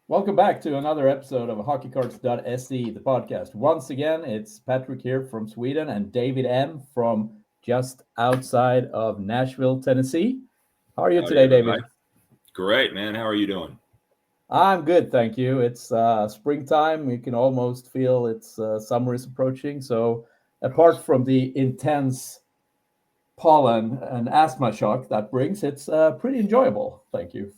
Welcome back to another episode of Hockeycards.se, the podcast. Once again, it's Patrik here from Sweden and David M from just outside of Nashville, Tennessee. How are you Howdy, today, David? everybody. Great, man. How are you doing? I'm good, thank you. It's springtime. You can almost feel summer is approaching. So, apart from the intense pollen and asthma shock that brings, it's pretty enjoyable. Thank you.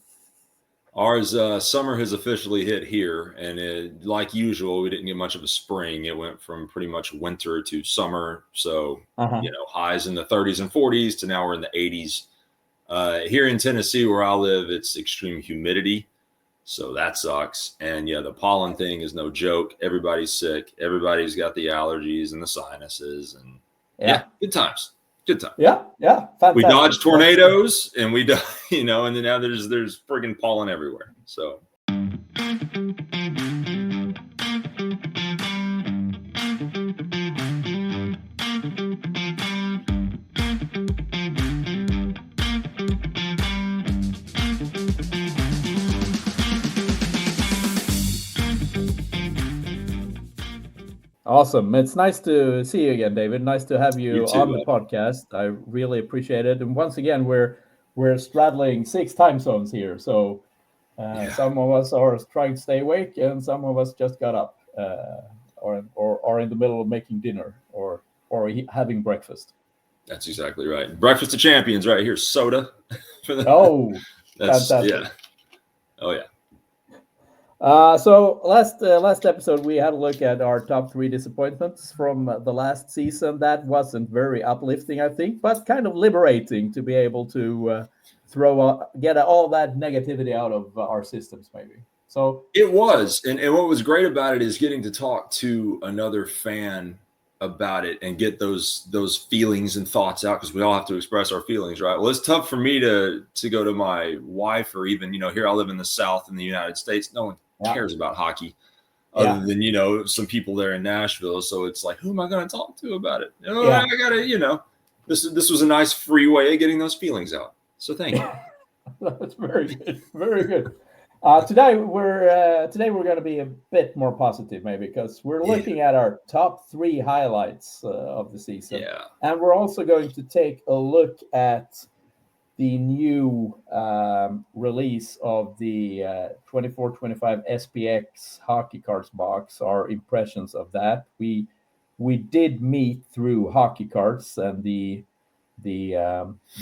Ours summer has officially hit here, and like usual, we didn't get much of a spring. It went from pretty much winter to summer. So, Uh-huh. highs in the 30s and 40s to now we're in the 80s. Here in Tennessee, where I live, it's extreme humidity. So that sucks. And yeah, the pollen thing is no joke. Everybody's sick. Everybody's got the allergies and the sinuses. And yeah, good times. Good times. Yeah, fantastic. We dodged tornadoes and we, and then now there's friggin' pollen everywhere. So. Awesome. It's nice to see you again, David. Nice to have you too, on the podcast. I really appreciate it. And once again, we're straddling 6 time zones here. So some of us are trying to stay awake, and some of us just got up, or are in the middle of making dinner or having breakfast. That's exactly right. Breakfast of champions, right here. Soda. Oh, fantastic! Yeah. Oh yeah. So last episode we had a look at our top 3 disappointments from the last season. That wasn't very uplifting, I think, but kind of liberating to be able to get all that negativity out of our systems, maybe. So it was, and what was great about it is getting to talk to another fan about it and get those feelings and thoughts out, because we all have to express our feelings, right? Well, it's tough for me to go to my wife, or even here I live in the South in the United States. No one cares about hockey other than some people there in Nashville. So it's like, who am I going to talk to about it? I gotta this was a nice free way of getting those feelings out. So thank you. That's very good, very good. Today we're going to be a bit more positive, maybe, because we're looking at our top 3 highlights of the season, and we're also going to take a look at the new release of the 24-25 SPX Hockey Cards box. Our impressions of that. We did meet through Hockey Cards and the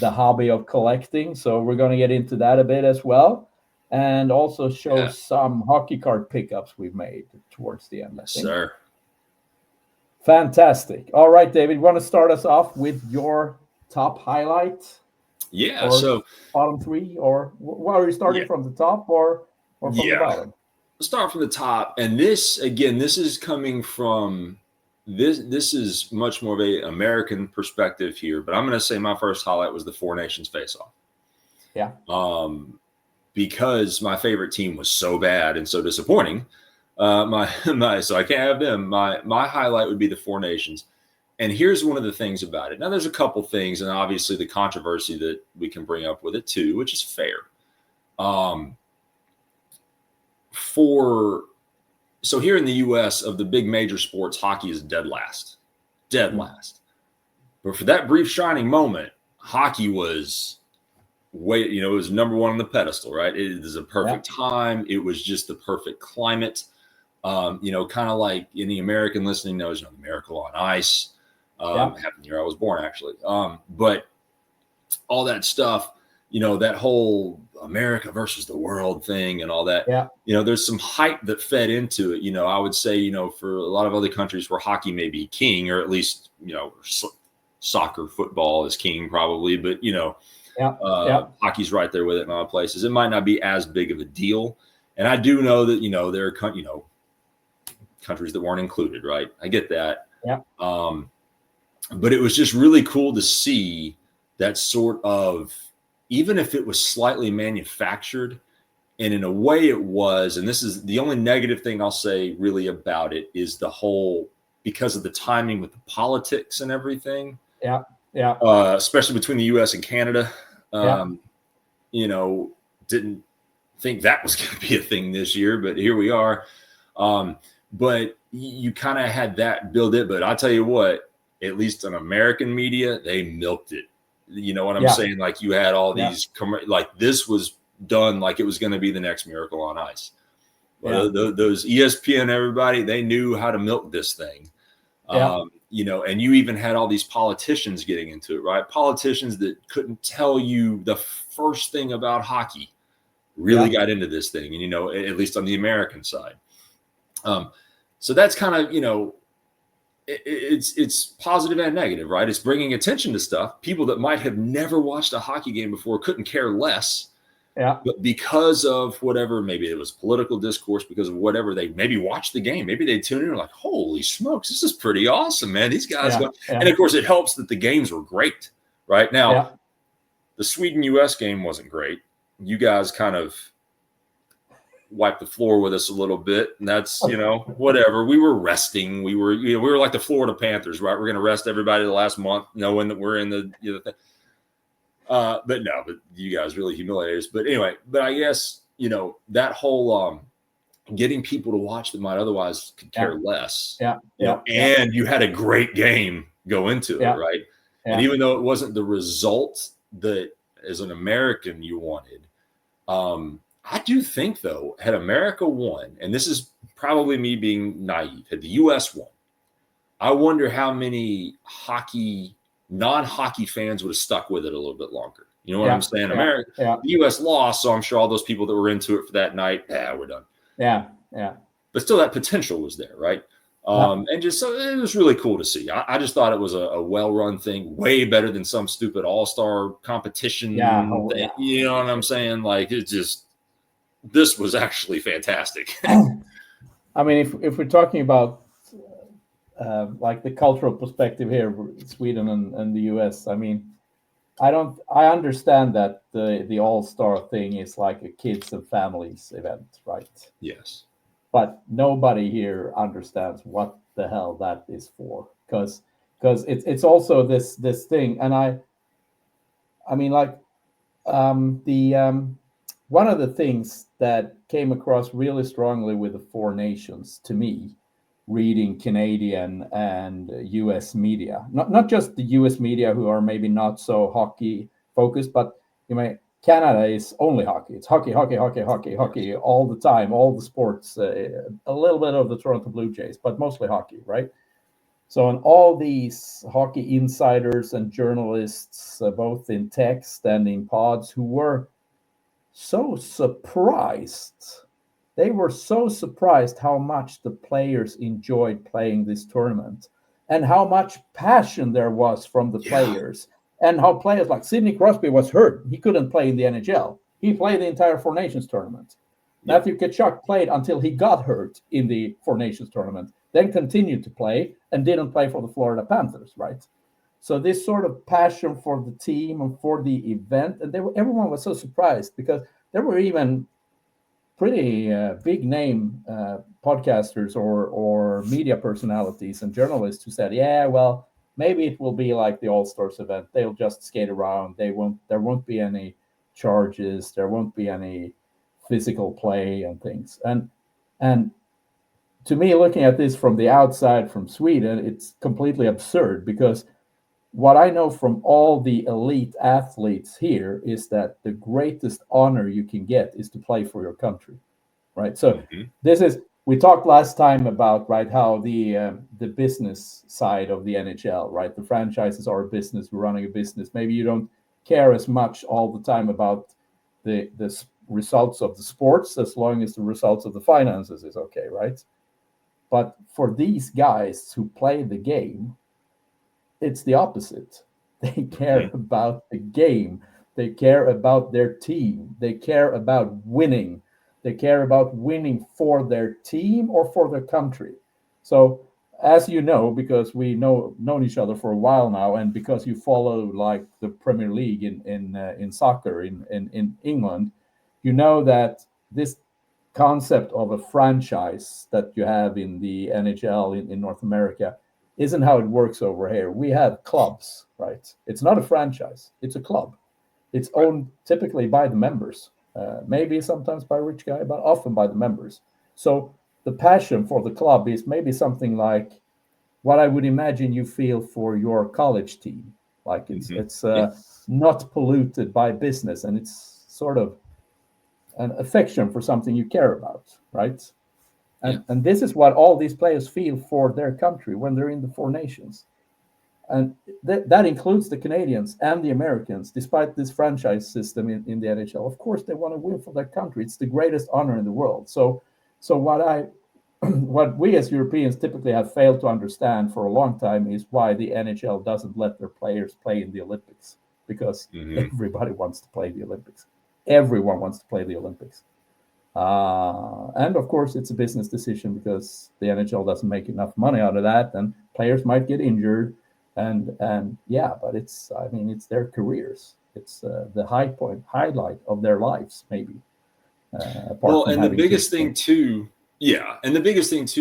hobby of collecting, so we're going to get into that a bit as well, and also show some hockey card pickups we've made towards the end. Yes, sir. Fantastic. All right, David, you want to start us off with your top highlight? Yeah. Or so bottom 3, or are you starting from the top or from the bottom? Let's start from the top. And this is coming from this is much more of a American perspective here, but I'm going to say my first highlight was the Four Nations face-off. Yeah. Because my favorite team was so bad and so disappointing. So I can't have them. My highlight would be the Four Nations. And here's one of the things about it. Now, there's a couple things, and obviously the controversy that we can bring up with it too, which is fair. So here in the U.S., of the big major sports, hockey is dead last. But for that brief shining moment, hockey was it was number 1 on the pedestal, right? It is a perfect time. It was just the perfect climate. Kind of like any American listening knows, the Miracle on Ice. Happened the year I was born, actually. But all that stuff, that whole America versus the world thing and all that, there's some hype that fed into it. I would say, for a lot of other countries where hockey may be king, or at least, soccer, football is king probably, but, hockey's right there with it in a lot of places. It might not be as big of a deal. And I do know that, there are, countries that weren't included, right? I get that. Yeah. But it was just really cool to see that sort of, even if it was slightly manufactured, and in a way it was, and this is the only negative thing I'll say really about it, is the whole, because of the timing with the politics and everything. Yeah. Especially between the U.S. and Canada, didn't think that was going to be a thing this year, but here we are. But you kind of had that build it. But I'll tell you what, at least on American media, they milked it. You know what I'm saying? Like you had all these, like this was done like it was going to be the next Miracle on Ice. Well, those ESPN, everybody, they knew how to milk this thing. You know, and you even had all these politicians getting into it, right? Politicians that couldn't tell you the first thing about hockey really got into this thing. And, you know, at least on the American side. So that's kind of, you know, it's positive and negative, right? It's bringing attention to stuff. People that might have never watched a hockey game before couldn't care less. Yeah. But because of whatever, maybe it was political discourse, because of whatever, they maybe watched the game. Maybe they tune in and like, holy smokes, this is pretty awesome, man. These guys go. And of course, it helps that the games were great, right? Now, the Sweden-US game wasn't great. You guys kind of wiped the floor with us a little bit, and that's, you know, whatever. We were resting. We were like the Florida Panthers, right? We're going to rest everybody the last month, knowing that we're in the thing. But you guys really humiliated us. But anyway, but I guess, you know, that whole getting people to watch that might otherwise could care less. And you had a great game go into it, right? And even though it wasn't the result that as an American you wanted, I do think, though, had America won, and this is probably me being naive, had the U.S. won, I wonder how many non-hockey fans would have stuck with it a little bit longer. You know what I'm saying? America, the U.S. lost, so I'm sure all those people that were into it for that night, we're done. But still, that potential was there, right? And just so it was really cool to see. I just thought it was a well-run thing, way better than some stupid all-star competition thing. You know what I'm saying? Like, it just, this was actually fantastic. I mean, if we're talking about like the cultural perspective here, Sweden and the US, I mean, I understand that the all-star thing is like a kids and families event, right? Yes. But nobody here understands what the hell that is for, because it's also this thing. And I mean, like one of the things that came across really strongly with the Four Nations to me, reading Canadian and US media, not just the US media who are maybe not so hockey focused, but you know, Canada is only hockey. It's hockey all the time, all the sports, a little bit of the Toronto Blue Jays, but mostly hockey, right? So, and all these hockey insiders and journalists, both in text and in pods, who were so surprised. They were so surprised how much the players enjoyed playing this tournament and how much passion there was from the players. And how players like Sidney Crosby was hurt. He couldn't play in the NHL. He played the entire Four Nations tournament. Matthew Tkachuk played until he got hurt in the Four Nations tournament, then continued to play and didn't play for the Florida Panthers, right? So this sort of passion for the team and for the event, and everyone was so surprised because there were even pretty big name podcasters or media personalities and journalists who said, yeah, well, maybe it will be like the All-Stars event. They'll just skate around. There won't be any charges. There won't be any physical play and things. And to me, looking at this from the outside from Sweden, it's completely absurd because what I know from all the elite athletes here is that the greatest honor you can get is to play for your country, right? So this is, we talked last time about, right, how the business side of the NHL, right? The franchises are a business, we're running a business. Maybe you don't care as much all the time about the results of the sports as long as the results of the finances is okay, right? But for these guys who play the game, it's the opposite. They care about the game. They care about their team. They care about winning. They care about winning for their team or for their country. So, as you know, because we known each other for a while now, and because you follow like the Premier League in soccer in England, you know that this concept of a franchise that you have in the NHL in North America isn't how it works over here. We have clubs, right? It's not a franchise. It's a club. It's owned typically by the members. maybe sometimes by a rich guy, but often by the members. So the passion for the club is maybe something like what I would imagine you feel for your college team. Like it's not polluted by business, and it's sort of an affection for something you care about, right? And this is what all these players feel for their country when they're in the Four Nations. And that includes the Canadians and the Americans, despite this franchise system in the NHL. Of course, they want to win for their country. It's the greatest honor in the world. So what we as Europeans typically have failed to understand for a long time is why the NHL doesn't let their players play in the Olympics, because everybody wants to play the Olympics. Everyone wants to play the Olympics. And of course, it's a business decision because the NHL doesn't make enough money out of that, and players might get injured. And yeah, but it's their careers. It's the highlight of their lives, maybe. Well, and the biggest thing too,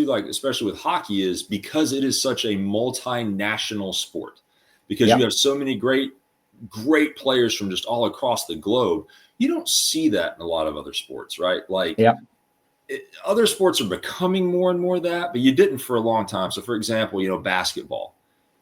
like especially with hockey, is because it is such a multinational sport, because you have so many great players from just all across the globe. You don't see that in a lot of other sports, right? Like, other sports are becoming more and more that, but you didn't for a long time. So, for example, basketball.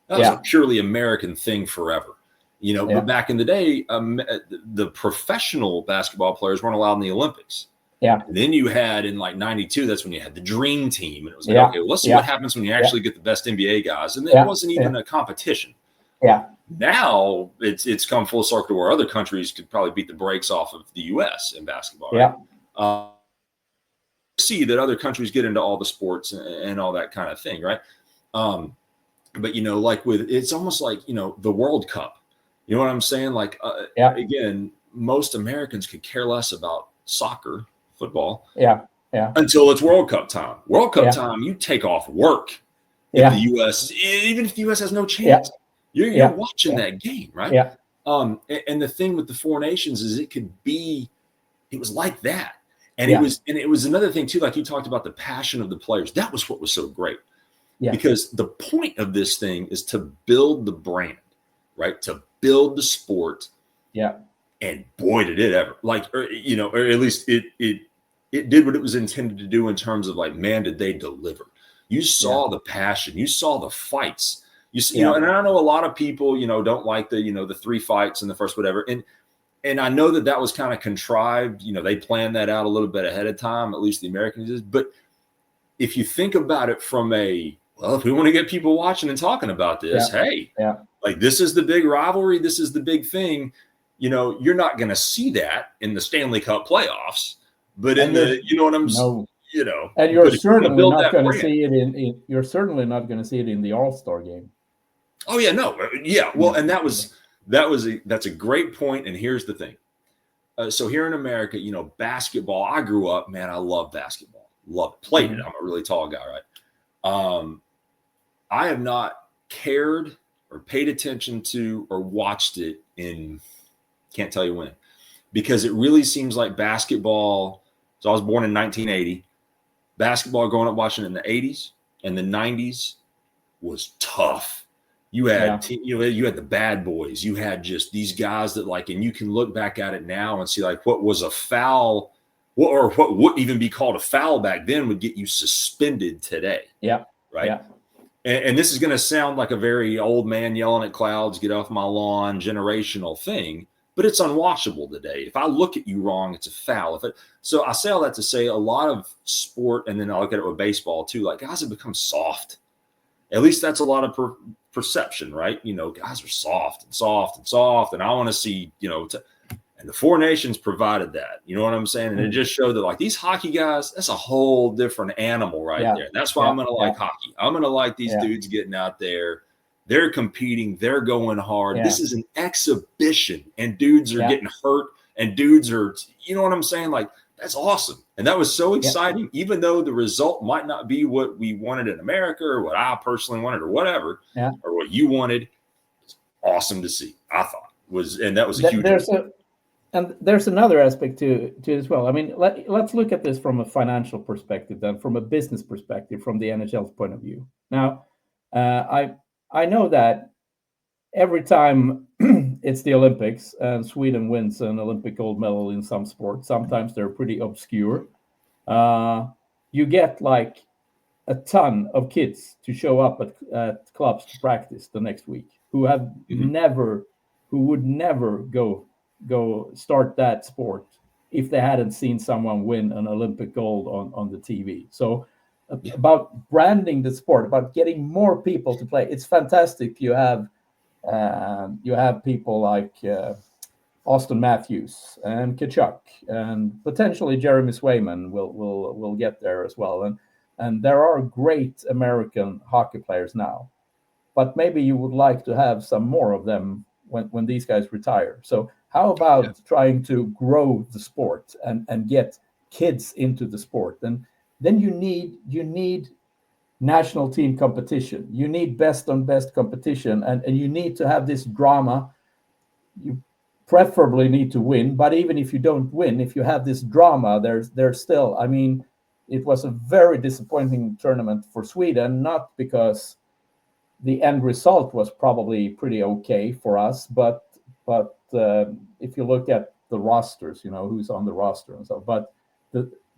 That was a purely American thing forever, but back in the day, the professional basketball players weren't allowed in the Olympics. Yeah. And then you had in like 92, that's when you had the dream team. And it was like, okay, well, let's see what happens when you actually get the best NBA guys. And it wasn't even a competition. Yeah. Now it's come full circle to where other countries could probably beat the brakes off of the U.S. in basketball. Right? Yeah. See that other countries get into all the sports and all that kind of thing. Right. But, like it's almost like, the World Cup, you know what I'm saying? Like, again, most Americans could care less about soccer, football. Yeah. Until it's World Cup time. World Cup time, you take off work. If the U.S., even if the U.S. has no chance, you're watching that game, right? Yeah. And the thing with the Four Nations is it was like that. And it was another thing too, like you talked about the passion of the players. That was what was so great. Yeah. Because the point of this thing is to build the brand, right? To build the sport. Yeah. And boy, did it ever, or at least it did what it was intended to do in terms of like, man, did they deliver? You saw the passion, you saw the fights, and I know a lot of people, don't like the 3 fights in the first, whatever. And I know that was kind of contrived. They planned that out a little bit ahead of time, at least the Americans did. But if you think about it from if we want to get people watching and talking about this, like this is the big rivalry. This is the big thing. You're not going to see that in the Stanley Cup playoffs, but and and you're certainly not going to see it you're certainly not going to see it in the All-Star game. Oh yeah, no. Yeah. Well, and that's a great point. And here's the thing. So here in America, basketball, I grew up, man, I love basketball. Love it. Played it. I'm a really tall guy, right? I have not cared or paid attention to or watched it in, can't tell you when, because it really seems like basketball. So I was born in 1980. Basketball, growing up watching it in the 80s and the 90s was tough. You had you had the bad boys. You had just these guys that and you can look back at it now and see like what was a foul, or what wouldn't even be called a foul back then would get you suspended today. Yeah. Right. Yeah. And this is going to sound like a very old man yelling at clouds, get off my lawn, generational thing, but it's unwatchable today. If I look at you wrong, it's a foul. So I say all that to say a lot of sport, and then I look at it with baseball too, like guys have become soft. At least that's a lot of perception, right? Guys are soft, and I want to see, and the Four Nations provided that, you know what I'm saying? And it just showed that these hockey guys, that's a whole different animal right there. That's why I'm going to like hockey. I'm going to like these dudes getting out there. They're competing. They're going hard. Yeah. This is an exhibition, and dudes are getting hurt, and dudes are, you know what I'm saying? Like, that's awesome. And that was so exciting, even though the result might not be what we wanted in America or what I personally wanted or whatever, or what you wanted. It's awesome to see, I thought. And that was a huge And there's another aspect to it as well. I mean, let's look at this from a financial perspective, then from a business perspective, from the NHL's point of view. Now, I know that every time it's the Olympics, and Sweden wins an Olympic gold medal in some sport. Sometimes they're pretty obscure. You get like a ton of kids to show up at clubs to practice the next week who have who would never go start that sport if they hadn't seen someone win an Olympic gold on the TV. So about branding the sport, about getting more people to play, it's fantastic. You have people like Austin Matthews and Kachuk, and potentially Jeremy Swayman will get there as well. And there are great American hockey players now, but maybe you would like to have some more of them when these guys retire. So how about trying to grow the sport and get kids into the sport? And then you need national team competition. You need best on best competition, and you need to have this drama. You preferably need to win, but even if you don't win, if you have this drama, there's still, I mean, it was a very disappointing tournament for Sweden, not because the end result was probably pretty okay for us, but if you look at the rosters, who's on the roster and so, but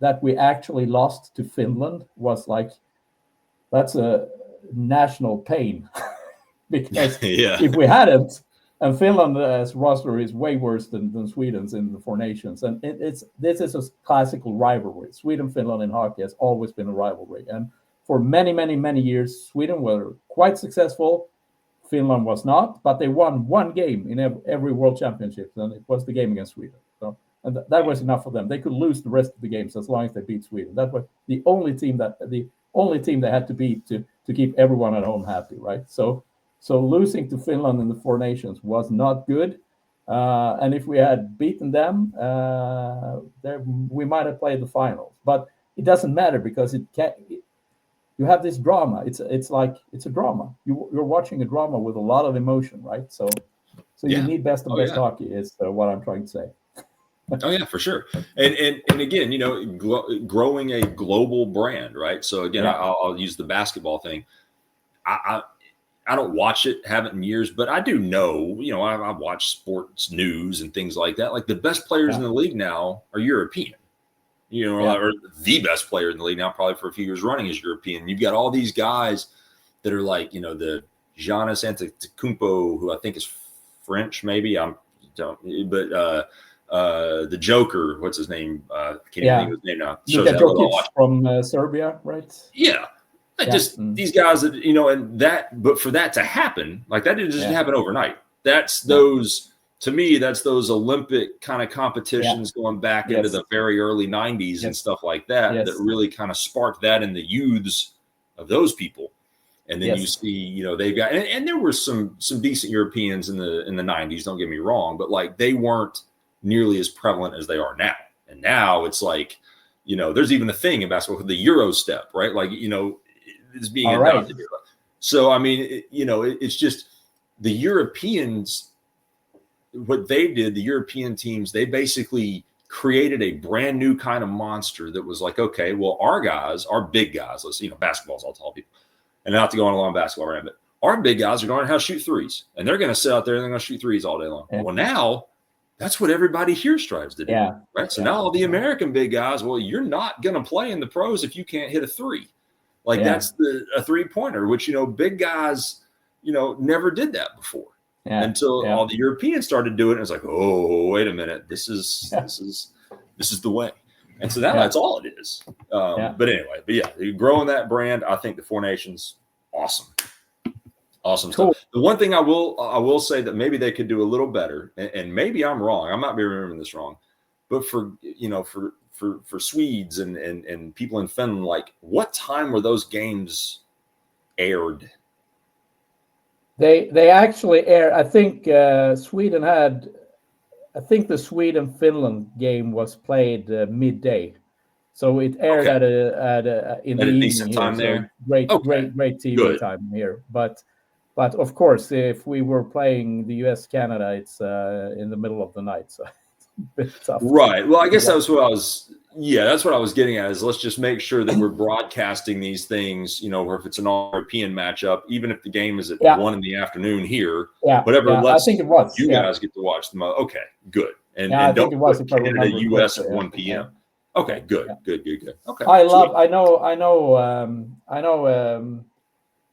that we actually lost to Finland was like, that's a national pain because if we hadn't, and Finland's roster is way worse than Sweden's in the Four Nations, and this is a classical rivalry. Sweden-Finland in hockey has always been a rivalry, and for many, many, many years, Sweden were quite successful. Finland was not, but they won one game in every World Championships, and it was the game against Sweden. So, and that was enough for them. They could lose the rest of the games as long as they beat Sweden. That was the only team they had to beat to keep everyone at home happy, right? So losing to Finland in the Four Nations was not good. And if we had beaten them, we might have played the finals. But it doesn't matter because you have this drama. It's a drama. You're watching a drama with a lot of emotion, right? So you need best of best hockey is what I'm trying to say. Oh yeah, for sure. And again, growing a global brand, right? So again, I'll use the basketball thing. I don't watch it, haven't in years, but I do know, I watch sports news and things like that. Like the best players in the league now are European, or the best player in the league now, probably for a few years running, is European. You've got all these guys that are like, the Giannis Antetokounmpo, who I think is French, maybe. The Joker, what's his name? I can't even think of his name now. Jokic from Serbia, right? Yeah. These guys that, and that, but for that to happen, like that didn't just happen overnight. That's to me, that's those Olympic kind of competitions going back into the very early 90s and stuff like that, that really kind of sparked that in the youths of those people. And then you see, they've got, and there were some decent Europeans in the 90s, don't get me wrong, but like they weren't nearly as prevalent as they are now. And now it's like, there's even a thing in basketball, the Euro step, right? Like, is being adopted. Right. So, I mean, it's just the Europeans, what they did, the European teams, they basically created a brand new kind of monster that was like, okay, well, our guys, our big guys, let's, basketball's all tall people, and not to go on a long basketball rant, but our big guys are going to learn how to shoot threes, and they're going to sit out there and they're going to shoot threes all day long. Yeah. Well, now that's what everybody here strives to do, right? So now all the American big guys, well, you're not going to play in the pros if you can't hit a three. Like that's a 3-pointer, which, big guys, never did that before until all the Europeans started doing it. It's like, oh, wait a minute. This is the way. And so now that's all it is. But anyway, growing that brand, I think the Four Nations, awesome. Awesome stuff. The one thing I will say that maybe they could do a little better, and maybe I'm wrong. I might be remembering this wrong, but for Swedes and people in Finland, like what time were those games aired? They actually aired. I think Sweden had. I think the Sweden-Finland game was played midday, so it aired at a in the evening time here. There. So great TV time here. But of course, if we were playing the US-Canada, it's in the middle of the night, so it's a bit tough. Right. Well, I guess that was what I was. Yeah, that's what I was getting at. Is let's just make sure that we're broadcasting these things. Or if it's an all-European matchup, even if the game is at 1 p.m. here, whatever. I think it was. You guys get to watch them. Okay, good. And I don't think it was, if I Canada, remember U.S. correctly, at 1 p.m. Okay, good. Okay, I know.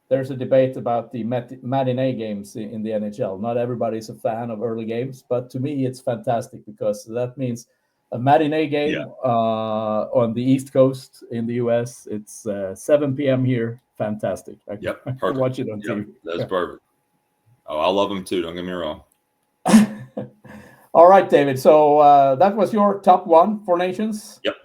There's a debate about the matinee games in the NHL. Not everybody's a fan of early games, but to me, it's fantastic because that means a matinee game on the East Coast in the US. It's 7 p.m. here. Fantastic. I can watch it on TV. That's perfect. Oh, I love them too. Don't get me wrong. All right, David. So that was your top one for nations. Yep.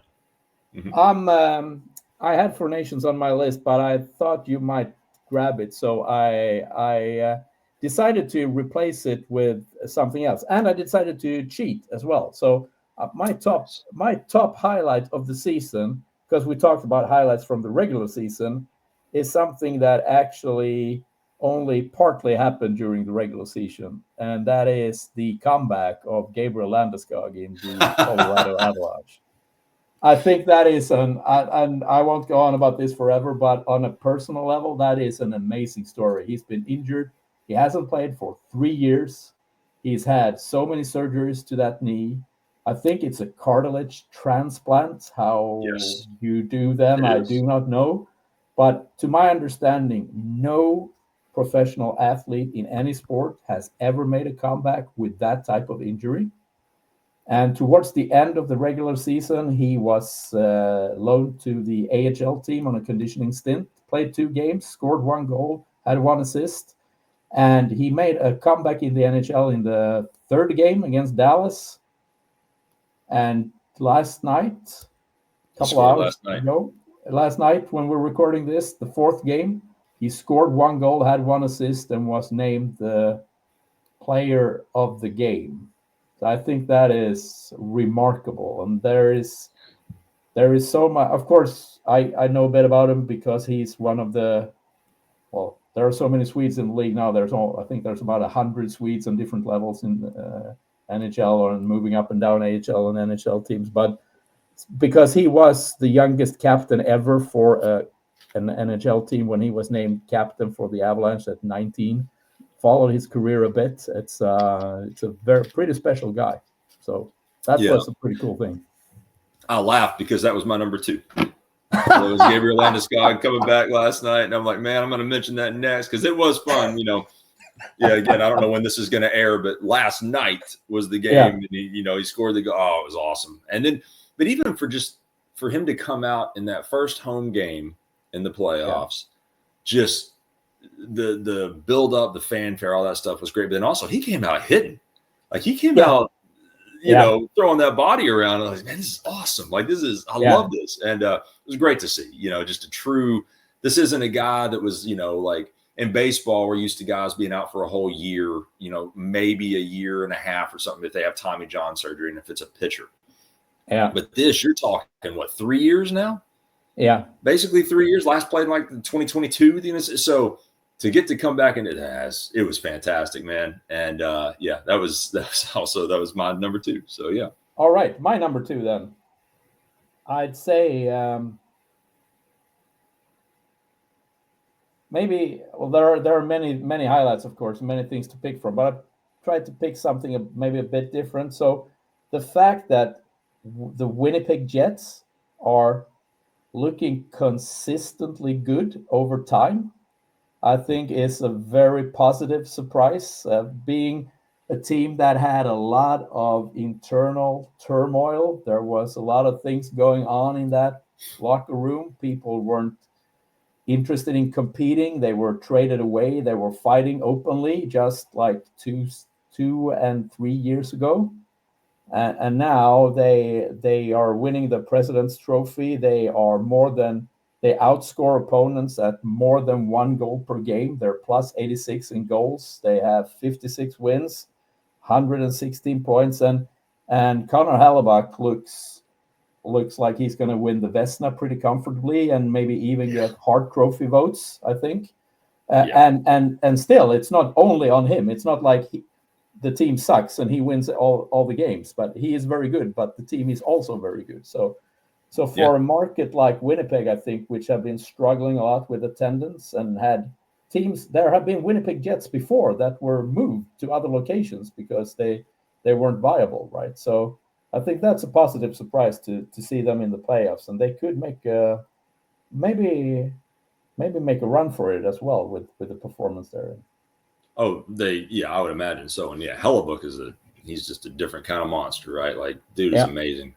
Mm-hmm. I had for nations on my list, but I thought you might grab it, so I decided to replace it with something else, and I decided to cheat as well. So my top highlight of the season, because we talked about highlights from the regular season, is something that actually only partly happened during the regular season, and that is the comeback of Gabriel Landeskog in the Colorado Avalanche. I think that is and I won't go on about this forever, but on a personal level, that is an amazing story. He's been injured. He hasn't played for 3 years. He's had so many surgeries to that knee. I think it's a cartilage transplant. How you do them, I do not know. But to my understanding, no professional athlete in any sport has ever made a comeback with that type of injury. And towards the end of the regular season, he was loaned to the AHL team on a conditioning stint, played 2 games, scored 1 goal, had 1 assist. And he made a comeback in the NHL in the 3rd game against Dallas. And last night, a couple hours ago, last night when we're recording this, the 4th game, he scored 1 goal, had 1 assist, and was named the player of the game. So I think that is remarkable, and there is so much. Of course, I know a bit about him because he's one of the. Well, there are so many Swedes in the league now. I think there's about 100 Swedes on different levels in NHL or moving up and down AHL and NHL teams. But because he was the youngest captain ever for an NHL team when he was named captain for the Avalanche at 19. Followed his career a bit. It's a pretty special guy. So that was a pretty cool thing. I laughed because that was my number 2. It was Gabriel Landeskog coming back last night, and I'm like, man, I'm going to mention that next because it was fun. Again, I don't know when this is going to air, but last night was the game, and he scored the goal. Oh, it was awesome. And then, but even for him to come out in that first home game in the playoffs, just the build up, the fanfare, all that stuff was great. But then also he came out hitting, like he came out, throwing that body around. And I was like, man, this is awesome. Like I love this. And it was great to see, just a true, this isn't a guy that was, like in baseball, we're used to guys being out for a whole year, maybe a year and a half or something if they have Tommy John surgery and if it's a pitcher. Yeah. But you're talking 3 years now? Yeah. Basically 3 years. Last played in like 2022. So to get to come back into it was fantastic, man. And that was my number 2. So yeah. All right, my number 2 then. I'd say maybe. Well, there are many highlights, of course, many things to pick from, but I tried to pick something maybe a bit different. So the fact that the Winnipeg Jets are looking consistently good over time, I think is a very positive surprise. Being a team that had a lot of internal turmoil, there was a lot of things going on in that locker room. People weren't interested in competing. They were traded away. They were fighting openly, just like 2 and 3 years ago. And now they are winning the President's Trophy. They outscore opponents at more than 1 goal per game. They're plus 86 in goals. They have 56 wins, 116 points, and Connor Hellebuyck looks like he's going to win the Vezina pretty comfortably and maybe even get Hart Trophy votes, I think. And still, it's not only on him. It's not like the team sucks and he wins all the games, but he is very good. But the team is also very good. So So for a market like Winnipeg, I think, which have been struggling a lot with attendance and had teams, there have been Winnipeg Jets before that were moved to other locations because they weren't viable, right? So I think that's a positive surprise to see them in the playoffs, and they could make maybe make a run for it as well with the performance there. Oh, I would imagine so. And Hellebuck he's just a different kind of monster, right? Like, dude is amazing.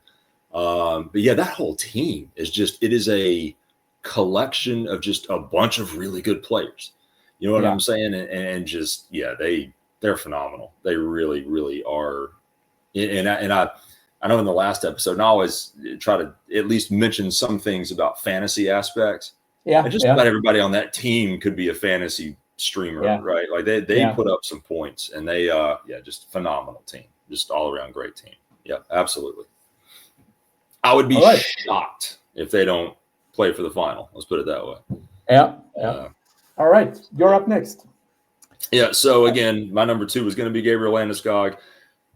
But that whole team it is a collection of just a bunch of really good players. You know what I'm saying? And just, they're phenomenal. They really, really are. And I know in the last episode, and I always try to at least mention some things about fantasy aspects. Yeah. And just about everybody on that team could be a fantasy streamer, right? Like they put up some points, and they just phenomenal team. Just all around great team. Yeah, absolutely. I would be shocked if they don't play for the final. Let's put it that way. Yeah. All right. You're up next. Yeah. So again, my number 2 was going to be Gabriel Landeskog.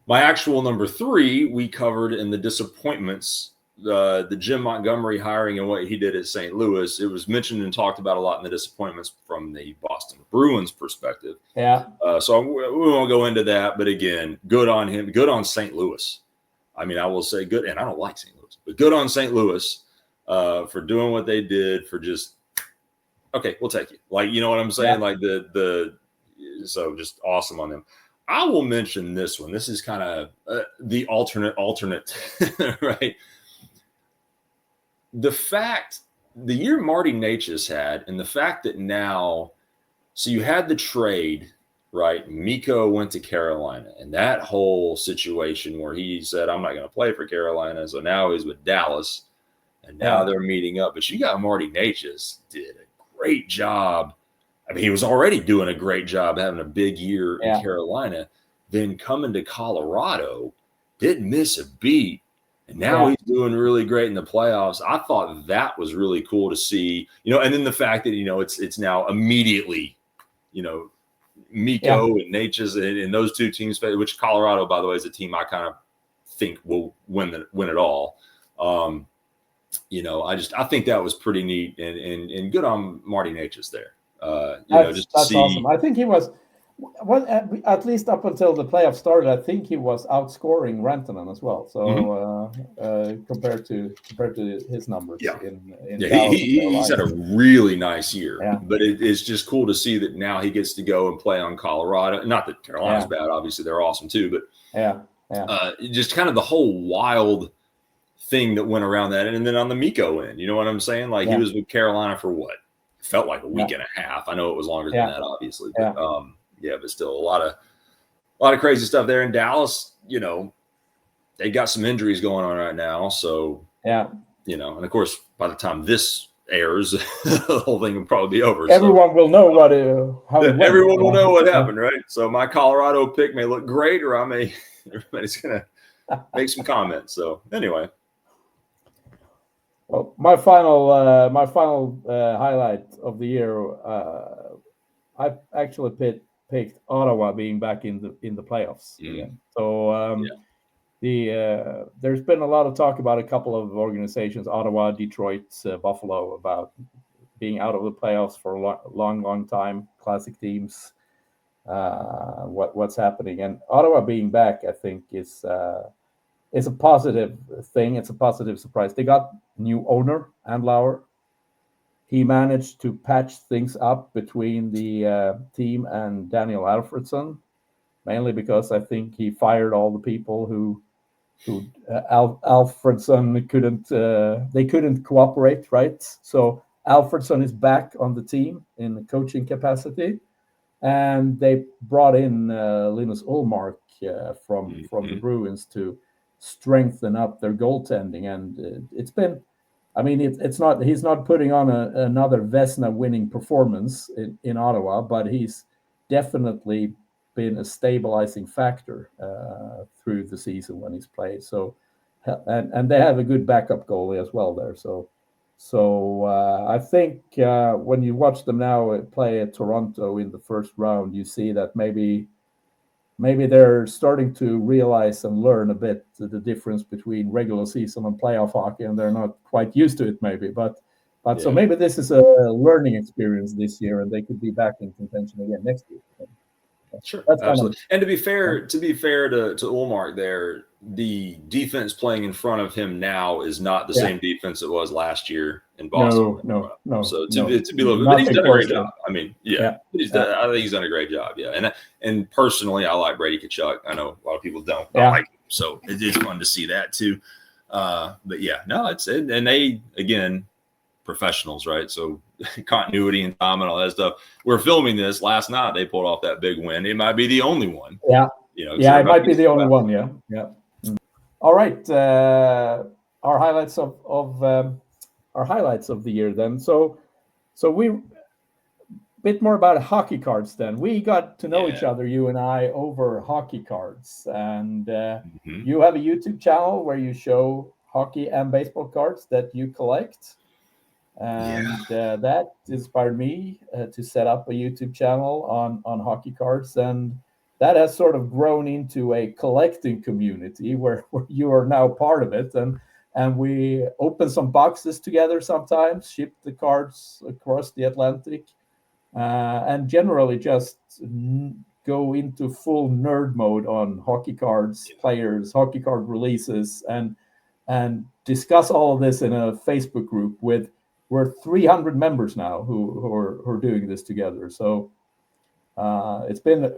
My actual number 3, we covered in the disappointments, the Jim Montgomery hiring and what he did at St. Louis. It was mentioned and talked about a lot in the disappointments from the Boston Bruins perspective. Yeah. So we won't go into that. But again, good on him. Good on St. Louis. I mean, I will say good, and I don't like St. Louis, but good on St. Louis for doing what they did, for just, okay, we'll take you. Like, you know what I'm saying? Like so just awesome on them. I will mention this one. This is kind of the alternate, right? The year Marty Necas had, and the fact that now, so you had the trade, right? Mikko went to Carolina, and that whole situation where he said, I'm not going to play for Carolina. So now he's with Dallas, and now they're meeting up. But you got Marty Necas, did a great job. I mean, he was already doing a great job having a big year in Carolina. Then coming to Colorado, didn't miss a beat. And now he's doing really great in the playoffs. I thought that was really cool to see, and then the fact that, it's now immediately, Mikko and Necas and those two teams, which Colorado, by the way, is a team I kind of think will win it all. I think that was pretty neat and good on Marty Necas there. That's awesome. I think he was, at least up until the playoffs started, I think he was outscoring Rantanen as well. So compared to his numbers, he's had a really nice year. Yeah. But it's just cool to see that now he gets to go and play on Colorado. Not that Carolina's bad, obviously they're awesome too, but just kind of the whole wild thing that went around that, and then on the Mikko end, you know what I'm saying? Like he was with Carolina for what felt like a week and a half. I know it was longer than that, obviously, but but still a lot of crazy stuff there in Dallas. They got some injuries going on right now. So, and of course, by the time this airs, the whole thing will probably be over. Everyone will know everyone will know what happened, right? So my Colorado pick may look great, or everybody's going to make some comments. So anyway. Well, my final highlight of the year, I actually picked Ottawa being back in the playoffs again. So there's been a lot of talk about a couple of organizations, Ottawa, Detroit, Buffalo, about being out of the playoffs for a long time. Classic teams. What's happening, and Ottawa being back, I think is a positive thing. It's a positive surprise. They got new owner, Andlauer. He managed to patch things up between the team and Daniel Alfredsson, mainly because I think he fired all the people who Alfredsson couldn't cooperate, right? So Alfredsson is back on the team in the coaching capacity, and they brought in Linus Ullmark from the Bruins to strengthen up their goaltending, and it's been. I mean, it's not. He's not putting on another Vezina winning performance in Ottawa, but he's definitely been a stabilizing factor through the season when he's played. So, and they have a good backup goalie as well there. So I think when you watch them now play at Toronto in the first round, you see that maybe maybe they're starting to realize and learn a bit the difference between regular season and playoff hockey, and they're not quite used to it maybe. But so maybe this is a learning experience this year, and they could be back in contention again next year. Sure, that's absolutely. And to be fair to Ullmark there, the defense playing in front of him now is not the same defense it was last year in Boston. No. So to be a little bit, but he's done a great job. I mean, I think he's done a great job. Yeah, and personally, I like Brady Tkachuk. I know a lot of people don't. I like him, so it is fun to see that too. But yeah, no, and they again professionals, right? So continuity and time and all that stuff. We're filming this last night. They pulled off that big win. It might be the only one. Yeah. It might be the only one. Yeah. All right. Our highlights of the year then. So we bit more about hockey cards then. We got to know each other, you and I, over hockey cards. And you have a YouTube channel where you show hockey and baseball cards that you collect. And that inspired me to set up a YouTube channel on hockey cards, and that has sort of grown into a collecting community where you are now part of it, and we open some boxes together sometimes, ship the cards across the Atlantic, and generally just go into full nerd mode on hockey cards, players, hockey card releases, and discuss all of this in a Facebook group with. We're 300 members now who are doing this together. So it's been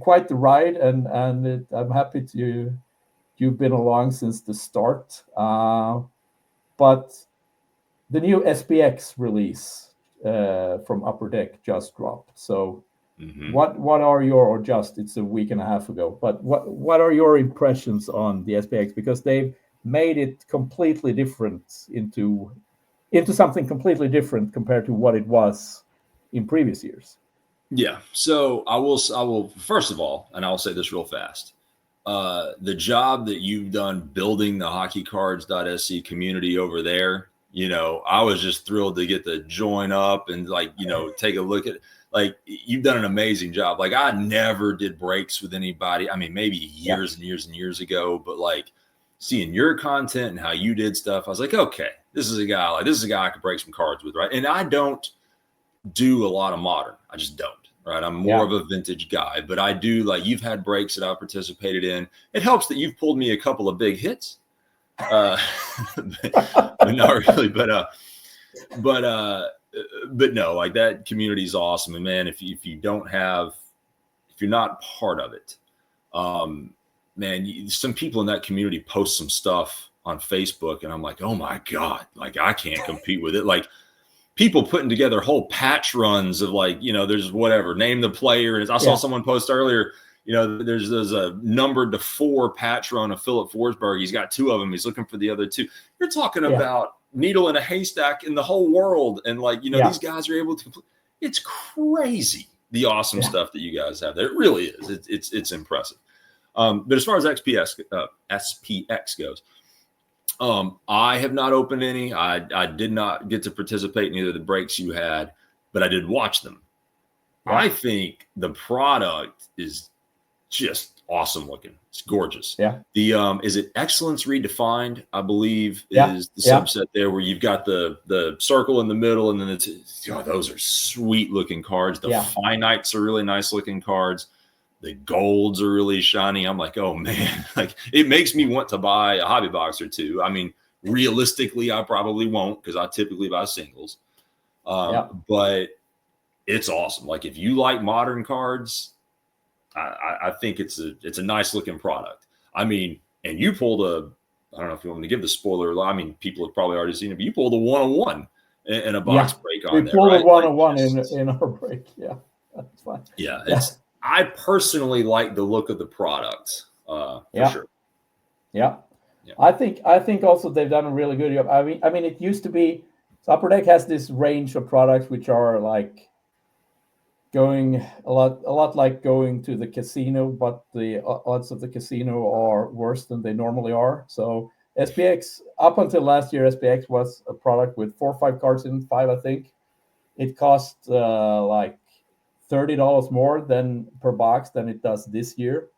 quite the ride, and I'm happy you've been along since the start. But the new SPX release from Upper Deck just dropped. So what are your it's a week and a half ago. But what are your impressions on the SPX, because they've made it completely different into something completely different compared to what it was in previous years? Yeah. So I will first of all, and I'll say this real fast. The job that you've done building the Hockeycards.se community over there, I was just thrilled to get to join up and take a look at you've done an amazing job. I never did breaks with anybody. I mean, maybe years and years and years ago, but seeing your content and how you did stuff, I was like, okay, this is a guy I could break some cards with, right? And I don't do a lot of modern. I just don't, right? I'm more of a vintage guy, but I do, you've had breaks that I've participated in. It helps that you've pulled me a couple of big hits. But not really, but no, that community is awesome. And man, if you're not part of it, man, some people in that community post some stuff on Facebook, and I'm like, oh my God, I can't compete with it. People putting together whole patch runs of there's whatever, name the player. And I saw someone post earlier, there's a numbered to 4 patch run of Philip Forsberg. He's got 2 of them. He's looking for the other 2. You're talking about needle in a haystack in the whole world. And these guys are able to complete. It's crazy. The awesome stuff that you guys have there. It really is. It's impressive. But as far as SPX goes, I have not opened any. I did not get to participate in either of the breaks you had, but I did watch them. Yeah. I think the product is just awesome looking. It's gorgeous. Yeah. The is it Excellence Redefined? I believe is the subset there where you've got the circle in the middle, and then those are sweet looking cards. The finites are really nice looking cards. The golds are really shiny. I'm like, oh man, it makes me want to buy a hobby box or 2. I mean, realistically, I probably won't because I typically buy singles. But it's awesome. If you like modern cards, I think it's a nice looking product. I mean, and you pulled I don't know if you want me to give the spoiler. I mean, people have probably already seen it, but you pulled a 101 in a box break on there. We pulled a 101 in our break. Yeah, that's fine. Yeah, I personally like the look of the product, for sure. Yeah. I think also they've done a really good job. I mean, it used to be Upper Deck has this range of products which are going a lot like going to the casino, but the odds of the casino are worse than they normally are. So SPX, up until last year, SPX was a product with 4 or 5 cards in 5, I think. It cost $30 more per box than it does this year.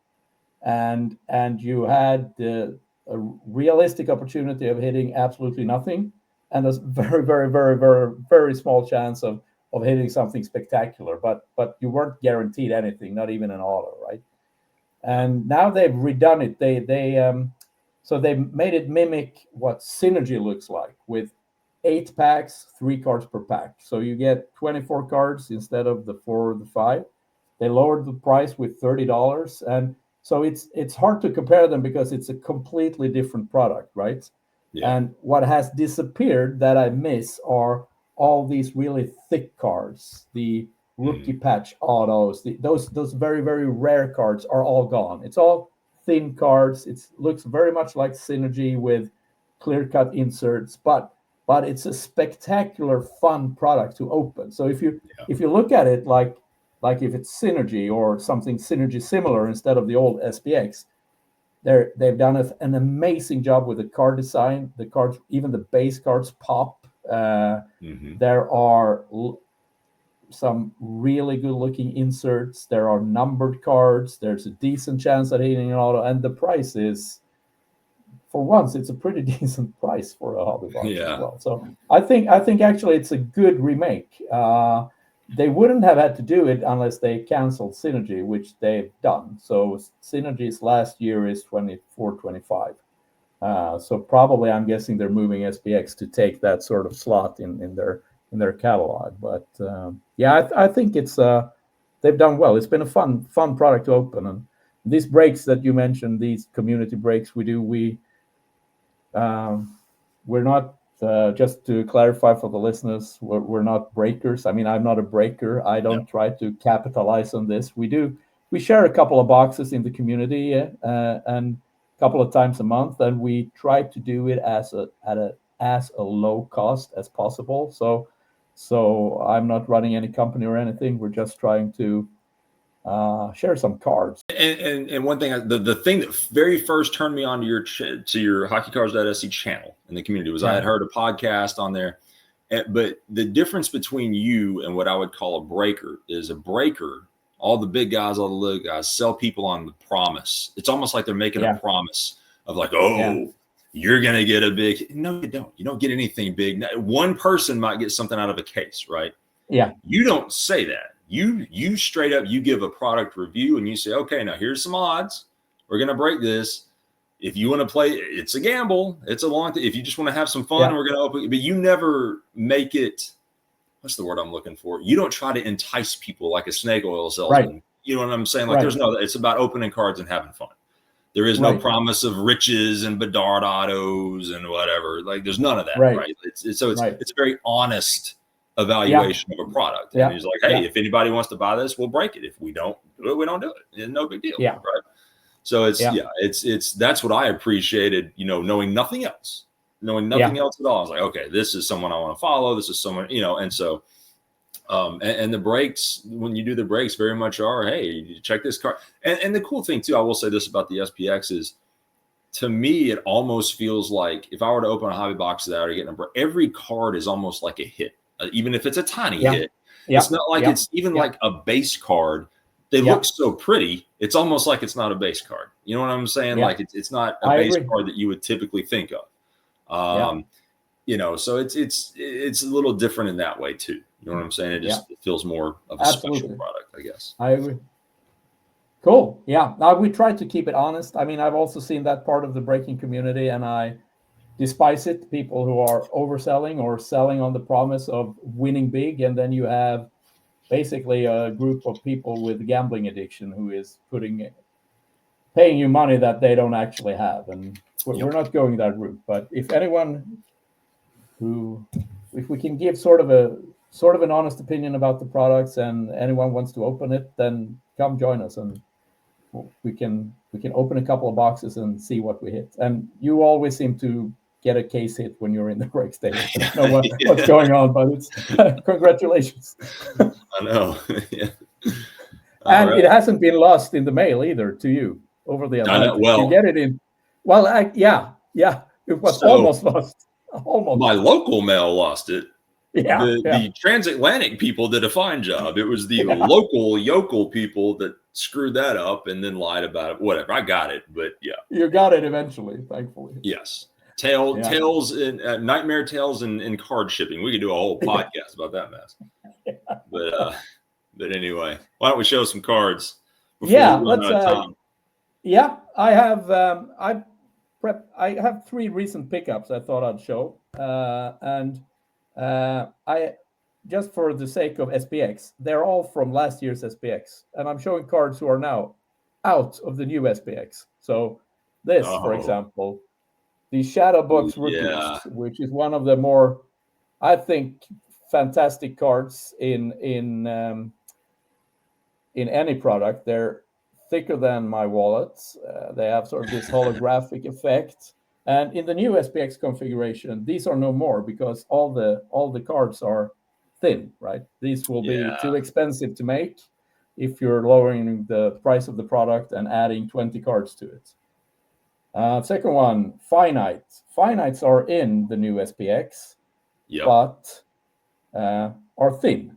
and you had a realistic opportunity of hitting absolutely nothing, and a very, very, very, very, very small chance of hitting something spectacular. But you weren't guaranteed anything, not even an auto, right? And now they've redone it. So they made it mimic what Synergy looks like, with 8 packs, 3 cards per pack. So you get 24 cards instead of the 4 or the 5. They lowered the price with $30, and so it's hard to compare them because it's a completely different product, right? Yeah. And what has disappeared that I miss are all these really thick cards, the rookie patch autos, those very, very rare cards are all gone. It's all thin cards. It looks very much like Synergy with clear-cut inserts, but it's a spectacular, fun product to open. So if you look at it like if it's Synergy or something Synergy similar instead of the old SPX, they've done an amazing job with the card design. The cards, even the base cards, pop. There are some really good-looking inserts. There are numbered cards. There's a decent chance at hitting an auto, and the price is, for once, it's a pretty decent price for a hobby box as well. So I think actually it's a good remake. They wouldn't have had to do it unless they canceled Synergy, which they've done. So Synergy's last year is 24-25. So probably, I'm guessing they're moving SPX to take that sort of slot in their catalog. But I think it's they've done well. It's been a fun product to open. And these breaks that you mentioned, these community breaks we're not, just to clarify for the listeners, we're not breakers. I mean, I'm not a breaker. I don't try to capitalize on this. We share a couple of boxes in the community and a couple of times a month, and we try to do it at a low cost as possible. So I'm not running any company or anything. We're just trying to share some cards. And one thing, the thing that very first turned me on to your Hockeycards.se channel in the community was I had heard a podcast on there. But the difference between you and what I would call a breaker is a breaker. All the big guys, all the little guys sell people on the promise. It's almost like they're making a promise of like, you're going to get a big. No, you don't. You don't get anything big. One person might get something out of a case, right? Yeah. You don't say that. You straight up, you give a product review and you say, okay, now here's some odds. We're going to break this. If you want to play, it's a gamble. It's a long thing. If you just want to have some fun, we're going to open. But you never make it. What's the word I'm looking for? You don't try to entice people like a snake oil salesman. Right. You know what I'm saying? Like it's about opening cards and having fun. There is no promise of riches and Bedard autos and whatever. Like there's none of that. Right. It's a very honest evaluation of a product. And he's like, hey, if anybody wants to buy this, we'll break it. If we don't do it, we don't do it. It's no big deal. Yeah. Right. So it's that's what I appreciated, knowing nothing else. Knowing nothing else at all. I was like, okay, this is someone I want to follow. This is someone, and so and the breaks, when you do the breaks, very much are, hey, check this card. And the cool thing too, I will say this about the SPX is, to me, it almost feels like if I were to open a hobby box that or get a break, every card is almost like a hit. Even if it's a tiny hit, it's not like it's even like a base card. They look so pretty. It's almost like it's not a base card. You know what I'm saying? Like it's not a base card that you would typically think of. So it's a little different in that way too. You know what I'm saying? It feels more of a special product, I guess. I agree. Cool. Yeah. Now we try to keep it honest. I mean, I've also seen that part of the breaking community, and I despise it. People who are overselling or selling on the promise of winning big, and then you have basically a group of people with gambling addiction who is paying you money that they don't actually have, and we're not going that route. But if we can give sort of an honest opinion about the products, and anyone wants to open it, then come join us, and we can open a couple of boxes and see what we hit. And you always seem to get a case hit when you're in the break stage. I don't know what's going on, but it's congratulations. I know. And it hasn't been lost in the mail either to you over the Atlantic. I know. Well, you get it in. Well, it was almost lost. Almost. My local mail lost it. The transatlantic people did a fine job. It was the local yokel people that screwed that up and then lied about it. Whatever. I got it, but yeah. You got it eventually, thankfully. Yes. Tales and nightmare tales and card shipping. We could do a whole podcast about that mess. But anyway, why don't we show some cards? Let's. Yeah, I have. I have 3 recent pickups I thought I'd show, and I just for the sake of SPX, they're all from last year's SPX, and I'm showing cards who are now out of the new SPX. So this, for example, the Shadow Box Rookies, which is one of the more, I think, fantastic cards in any product. They're thicker than my wallets. They have sort of this holographic effect. And in the new SPX configuration, these are no more because all the cards are thin, right? These will be too expensive to make if you're lowering the price of the product and adding 20 cards to it. Second one, Finite. Finites are in the new SPX, but are thin.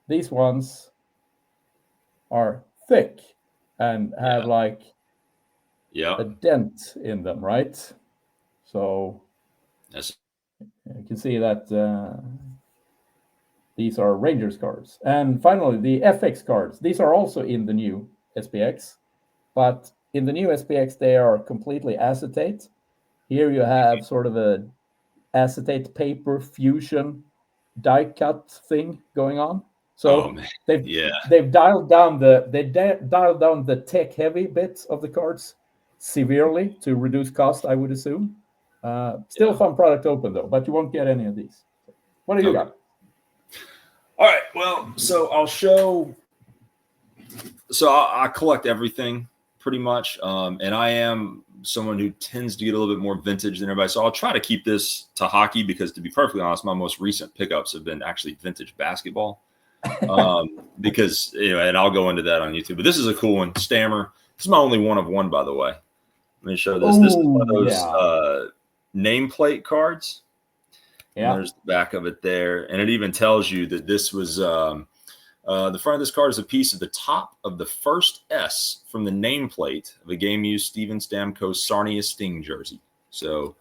These ones are thick and have like a dent in them, right? So you can see that these are Rangers cards. And finally, the FX cards. These are also in the new SPX, but in the new SPX, they are completely acetate. Here you have sort of a acetate paper fusion die cut thing going on. So they've dialed down the tech heavy bits of the cards severely to reduce cost, I would assume. Still a fun product to open though, but you won't get any of these. What do you got? All right. Well, so I'll show. So I collect everything pretty much, and I am someone who tends to get a little bit more vintage than everybody. So I'll try to keep this to hockey because, to be perfectly honest, my most recent pickups have been actually vintage basketball. Because and I'll go into that on YouTube. But this is a cool one, Stammer. This is my only one of one, by the way. Let me show this. This is one of those nameplate cards. Yeah, and there's the back of it there, and it even tells you that this was the front of this card is a piece of the top of the first S from the nameplate of a game-used Steven Stamkos Sarnia Sting jersey. So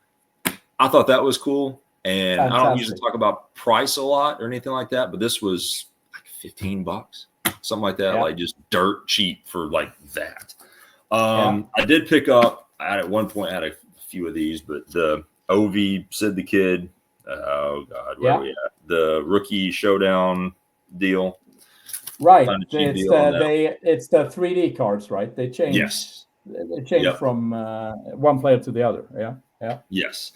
I thought that was cool, and fantastic. I don't usually talk about price a lot or anything like that, but this was like $15, something like that, like just dirt cheap for like that. I did pick up. At one point, I had a few of these, but the Ovi Sid the Kid. Oh God, where are we at? The rookie showdown deal. Right. It's the 3D cards, right? They change. Yes. They change from one player to the other. Yeah. Yes.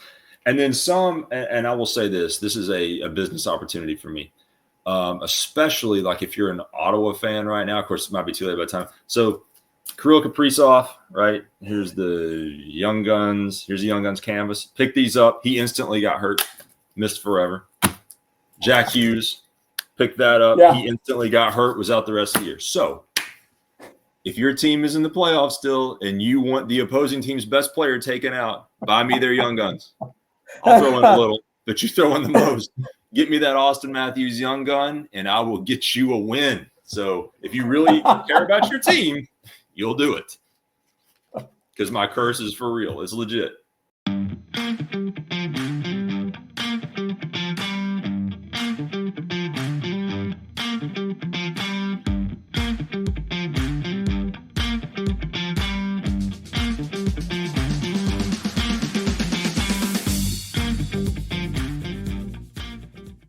And then some, and I will say this is a business opportunity for me. Especially like if you're an Ottawa fan right now. Of course, it might be too late by the time. So Kirill Kaprizov, right? Here's the Young Guns. Here's the Young Guns canvas. Pick these up. He instantly got hurt. Missed forever. Jack Hughes, picked that up. Yeah. He instantly got hurt, was out the rest of the year. So if your team is in the playoffs still and you want the opposing team's best player taken out, buy me their Young Guns. I'll throw in a little, but you throw in the most. Get me that Austin Matthews Young Gun, and I will get you a win. So if you really care about your team, you'll do it. Because my curse is for real. It's legit.